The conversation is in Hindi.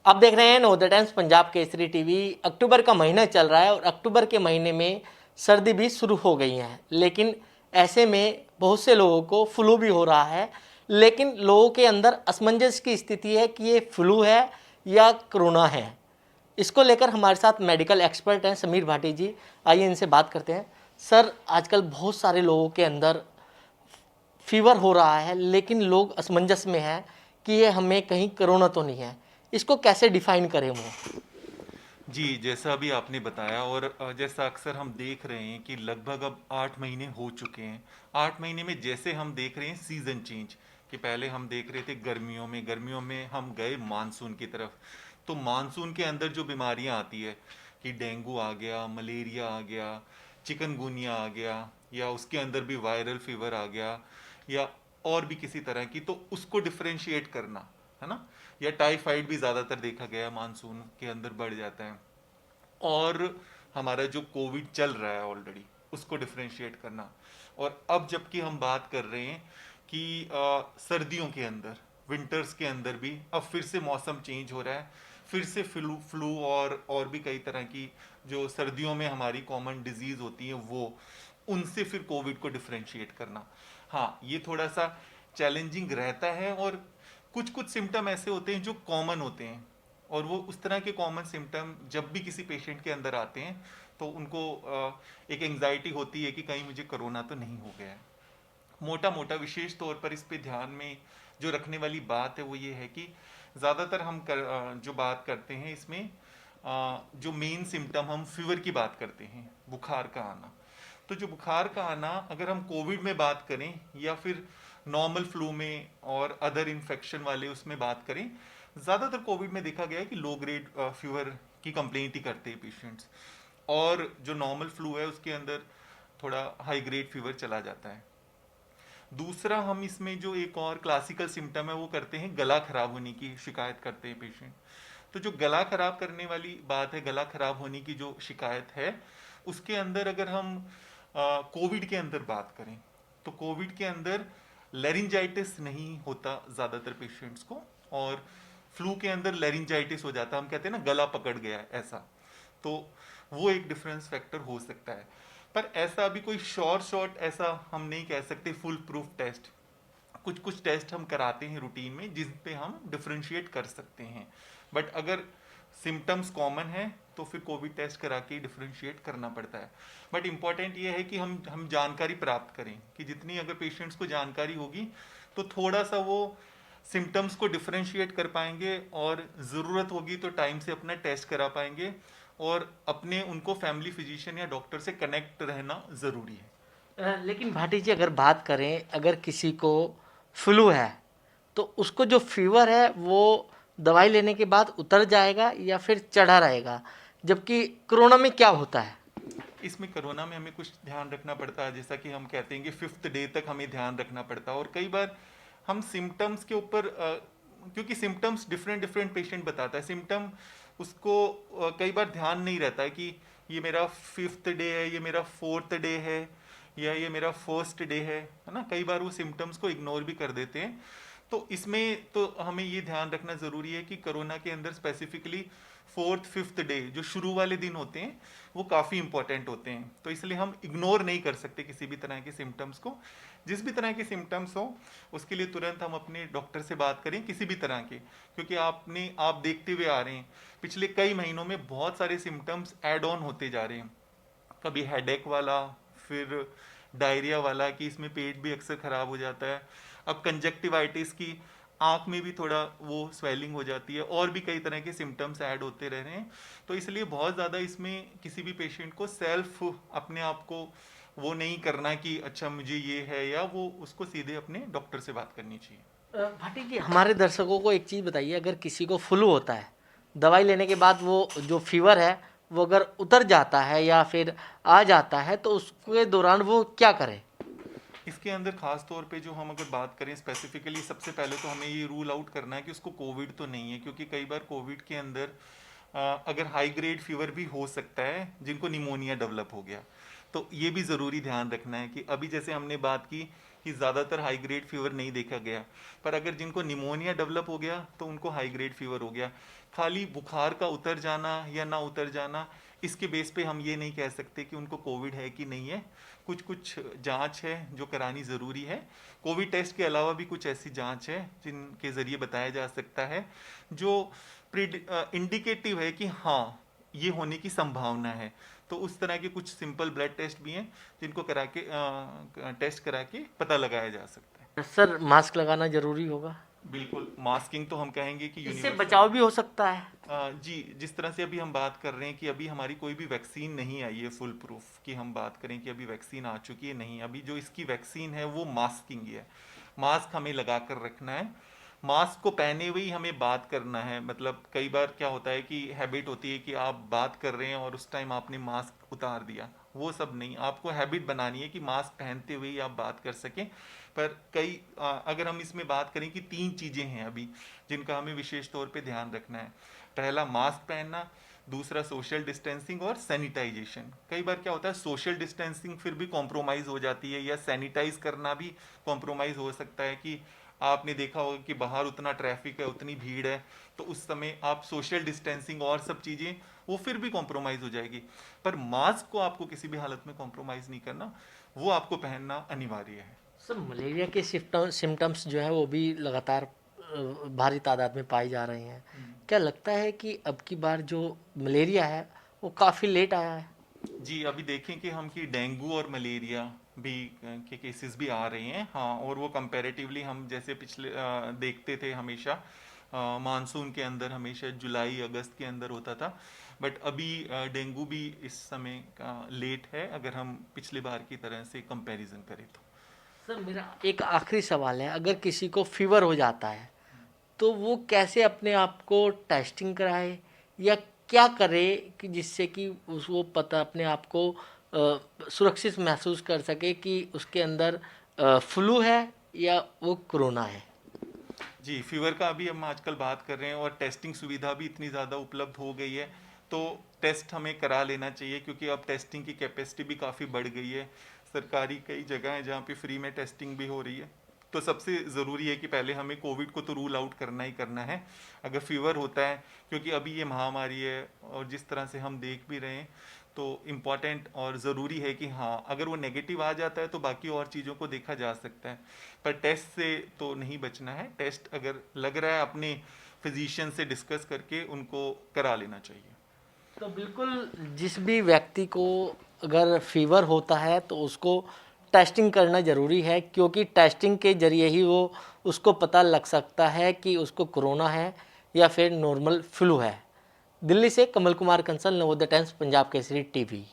आप देख रहे हैं नवोदय टाइम्स पंजाब केसरी टीवी। अक्टूबर का महीना चल रहा है और अक्टूबर के महीने में सर्दी भी शुरू हो गई है, लेकिन ऐसे में बहुत से लोगों को फ्लू भी हो रहा है। लेकिन लोगों के अंदर असमंजस की स्थिति है कि ये फ्लू है या कोरोना है। इसको लेकर हमारे साथ मेडिकल एक्सपर्ट हैं समीर भाटी जी। आइए इनसे बात करते हैं। सर, आजकल बहुत सारे लोगों के अंदर फीवर हो रहा है, लेकिन लोग असमंजस में हैं कि ये हमें कहीं कोरोना तो नहीं है। इसको कैसे डिफाइन करें वो? जी, जैसा अभी आपने बताया और जैसा अक्सर हम देख रहे हैं कि लगभग अब 8 महीने हो चुके हैं। 8 महीने में जैसे हम देख रहे हैं सीज़न चेंज, कि पहले हम देख रहे थे गर्मियों में हम गए मानसून की तरफ। तो मानसून के अंदर जो बीमारियां आती है कि डेंगू आ गया, मलेरिया आ गया, चिकनगुनिया आ गया, या उसके अंदर भी वायरल फीवर आ गया, या और भी किसी तरह की, तो उसको डिफरेंशिएट करना है ना। या टाइफाइड भी ज़्यादातर देखा गया है मानसून के अंदर बढ़ जाता है। और हमारा जो कोविड चल रहा है ऑलरेडी, उसको डिफरेंशिएट करना। और अब जबकि हम बात कर रहे हैं कि सर्दियों के अंदर, विंटर्स के अंदर भी अब फिर से मौसम चेंज हो रहा है, फिर से फ्लू फ्लू और भी कई तरह की जो सर्दियों में हमारी कॉमन डिजीज होती है, वो उनसे फिर कोविड को डिफरेंशिएट करना, हाँ, ये थोड़ा सा चैलेंजिंग रहता है। और कुछ कुछ सिम्टम ऐसे होते हैं जो कॉमन होते हैं, और वो उस तरह के कॉमन सिम्टम जब भी किसी पेशेंट के अंदर आते हैं तो उनको एक एंजाइटी होती है कि कहीं मुझे कोरोना तो नहीं हो गया है। मोटा मोटा विशेष तौर पर इस पे ध्यान में जो रखने वाली बात है वो ये है कि ज़्यादातर जो बात करते हैं इसमें, जो मेन सिम्टम हम फीवर की बात करते हैं, बुखार का आना। तो जो बुखार का आना, अगर हम कोविड में बात करें या फिर नॉर्मल फ्लू में और अदर इन्फेक्शन वाले उसमें बात करें, ज़्यादातर कोविड में देखा गया है कि लो ग्रेड फीवर की कंप्लेंट ही करते हैं पेशेंट्स। और जो नॉर्मल फ्लू है उसके अंदर थोड़ा हाई ग्रेड फीवर चला जाता है। दूसरा, हम इसमें जो एक और क्लासिकल सिम्टम है वो करते हैं गला खराब होने की शिकायत करते हैं पेशेंट। तो जो गला खराब करने वाली बात है, गला खराब होने की जो शिकायत है, उसके अंदर अगर हम कोविड के अंदर बात करें तो कोविड के अंदर लेरिंजाइटिस नहीं होता ज़्यादातर पेशेंट्स को, और फ्लू के अंदर लेरिंजाइटिस हो जाता है, हम कहते हैं ना गला पकड़ गया है ऐसा। तो वो एक डिफरेंस फैक्टर हो सकता है। पर ऐसा अभी कोई शॉर्ट ऐसा हम नहीं कह सकते फुल प्रूफ टेस्ट। कुछ कुछ टेस्ट हम कराते हैं रूटीन में जिस पे हम डिफरेंशिएट कर सकते हैं। बट अगर सिम्टम्स कॉमन है तो फिर कोविड टेस्ट करा के डिफरेंशिएट करना पड़ता है। बट इम्पॉर्टेंट ये है कि हम जानकारी प्राप्त करें, कि जितनी अगर पेशेंट्स को जानकारी होगी तो थोड़ा सा वो सिम्टम्स को डिफरेंशिएट कर पाएंगे, और ज़रूरत होगी तो टाइम से अपना टेस्ट करा पाएंगे, और अपने उनको फैमिली फिजिशियन या डॉक्टर से कनेक्ट रहना ज़रूरी है। लेकिन भाटी जी, अगर बात करें, अगर किसी को फ्लू है तो उसको जो फीवर है वो दवाई लेने के बाद उतर जाएगा या फिर चढ़ा रहेगा, जबकि कोरोना में क्या होता है? इसमें कोरोना में हमें कुछ ध्यान रखना पड़ता है, जैसा कि हम कहते हैं कि 5th डे तक हमें ध्यान रखना पड़ता है। और कई बार हम सिम्टम्स के ऊपर, क्योंकि सिम्टम्स डिफरेंट डिफरेंट पेशेंट बताता है सिम्टम, उसको कई बार ध्यान नहीं रहता है कि ये मेरा 5th डे है, ये मेरा 4th डे है, या ये मेरा फर्स्ट डे है ना। कई बार वो सिम्टम्स को इग्नोर भी कर देते हैं। तो इसमें तो हमें ये ध्यान रखना ज़रूरी है कि कोरोना के अंदर स्पेसिफिकली 4th 5th डे जो शुरू वाले दिन होते हैं वो काफ़ी इंपॉर्टेंट होते हैं। तो इसलिए हम इग्नोर नहीं कर सकते किसी भी तरह के सिम्टम्स को। जिस भी तरह के सिम्टम्स हो उसके लिए तुरंत हम अपने डॉक्टर से बात करें, किसी भी तरह के, क्योंकि आप देखते हुए आ रहे हैं पिछले कई महीनों में बहुत सारे सिम्टम्स ऐड ऑन होते जा रहे हैं। कभी हेडेक वाला, फिर डायरिया वाला कि इसमें पेट भी अक्सर खराब हो जाता है, अब कंजक्टिवाइटिस की आंख में भी थोड़ा वो स्वेलिंग हो जाती है, और भी कई तरह के सिम्टम्स ऐड होते रह रहे हैं। तो इसलिए बहुत ज़्यादा इसमें किसी भी पेशेंट को सेल्फ अपने आप को वो नहीं करना कि अच्छा मुझे ये है, या वो उसको सीधे अपने डॉक्टर से बात करनी चाहिए। भाटी जी, हमारे दर्शकों को एक चीज़ बताइए, अगर किसी को फ्लू होता है, दवाई लेने के बाद वो जो फीवर है वो अगर उतर जाता है या फिर आ जाता है तो उसके दौरान वो क्या करे? इसके अंदर खास तौर पे जो हम अगर बात करें स्पेसिफिकली, सबसे पहले तो हमें ये रूल आउट करना है कि उसको कोविड तो नहीं है, क्योंकि कई बार कोविड के अंदर अगर हाई ग्रेड फीवर भी हो सकता है जिनको निमोनिया डेवलप हो गया। तो ये भी ज़रूरी ध्यान रखना है कि अभी जैसे हमने बात की कि ज़्यादातर हाई ग्रेड फीवर नहीं देखा गया। पर अगर जिनको निमोनिया डेवलप हो गया तो उनको हाई ग्रेड फीवर हो गया। खाली बुखार का उतर जाना या ना उतर जाना, इसके बेस पे हम ये नहीं कह सकते कि उनको कोविड है कि नहीं है। कुछ कुछ जांच है जो करानी ज़रूरी है। कोविड टेस्ट के अलावा भी कुछ ऐसी जांच है जिनके ज़रिए बताया जा सकता है जो इंडिकेटिव है कि हाँ ये होने की संभावना है। तो उस तरह के कुछ सिंपल ब्लड टेस्ट भी हैं जिनको करा के टेस्ट करा के पता लगाया जा सकता है। सर मास्क लगाना जरूरी होगा, बिल्कुल, मास्किंग तो हम कहेंगे कि इससे यूनिवर्सल। बचाव भी हो सकता है। जी, जिस तरह से अभी हम बात कर रहे हैं कि अभी हमारी कोई भी वैक्सीन नहीं आई है फुल प्रूफ कि हम बात करें कि अभी वैक्सीन आ चुकी है, नहीं। अभी जो इसकी वैक्सीन है वो मास्किंग ही है। मास्क हमें लगा कर रखना है, मास्क को पहने हुए ही हमें बात करना है। मतलब कई बार क्या होता है कि हैबिट होती है कि आप बात कर रहे हैं और उस टाइम आपने मास्क उतार दिया, वो सब नहीं। आपको हैबिट बनानी है कि मास्क पहनते हुए ही आप बात कर सकें। पर अगर हम इसमें बात करें कि 3 चीज़ें हैं अभी जिनका हमें विशेष तौर पे ध्यान रखना है। पहला मास्क पहनना, दूसरा सोशल डिस्टेंसिंग और सैनिटाइजेशन। कई बार क्या होता है सोशल डिस्टेंसिंग फिर भी कॉम्प्रोमाइज़ हो जाती है या सैनिटाइज करना भी कॉम्प्रोमाइज़ हो सकता है कि आपने देखा होगा कि बाहर उतना ट्रैफिक है, उतनी भीड़ है, तो उस समय आप सोशल डिस्टेंसिंग और सब चीज़ें वो फिर भी कॉम्प्रोमाइज़ हो जाएगी। पर मास्क को आपको किसी भी हालत में कॉम्प्रोमाइज़ नहीं करना, वो आपको पहनना अनिवार्य है। सर मलेरिया के सिम्टम्स जो है वो भी लगातार भारी तादाद में पाए जा रहे हैं। क्या लगता है कि अब की बार जो मलेरिया है वो काफ़ी लेट आया है? जी, अभी देखें कि हम कि डेंगू और मलेरिया भी के केसेस भी आ रहे हैं। हाँ, और वो कंपैरेटिवली हम जैसे पिछले देखते थे हमेशा मानसून के अंदर, हमेशा जुलाई अगस्त के अंदर होता था। बट अभी डेंगू भी इस समय का लेट है अगर हम पिछले बार की तरह से कंपैरिजन करें तो। सर मेरा एक आखिरी सवाल है, अगर किसी को फीवर हो जाता है तो वो कैसे अपने आप को टेस्टिंग कराए या क्या करे कि जिससे कि उस वो पता अपने आप को सुरक्षित महसूस कर सके कि उसके अंदर फ्लू है या वो कोरोना है? जी, फीवर का अभी हम आजकल बात कर रहे हैं और टेस्टिंग सुविधा भी इतनी ज़्यादा उपलब्ध हो गई है, तो टेस्ट हमें करा लेना चाहिए क्योंकि अब टेस्टिंग की कैपेसिटी भी काफ़ी बढ़ गई है। सरकारी कई जगह हैं जहाँ पे फ्री में टेस्टिंग भी हो रही है। तो सबसे ज़रूरी है कि पहले हमें कोविड को तो रूल आउट करना ही करना है। अगर फीवर होता है, क्योंकि अभी ये महामारी है और जिस तरह से हम देख भी रहे हैं, तो इम्पॉर्टेंट और ज़रूरी है कि हाँ अगर वो नेगेटिव आ जाता है तो बाकी और चीज़ों को देखा जा सकता है, पर टेस्ट से तो नहीं बचना है। टेस्ट अगर लग रहा है अपने फिजिशियन से डिस्कस करके उनको करा लेना चाहिए। तो बिल्कुल जिस भी व्यक्ति को अगर फीवर होता है तो उसको टेस्टिंग करना ज़रूरी है, क्योंकि टेस्टिंग के ज़रिए ही वो उसको पता लग सकता है कि उसको कोरोना है या फिर नॉर्मल फ्लू है। दिल्ली से कमल कुमार कंसल, नवोदय टाइम्स, पंजाब केसरी टीवी।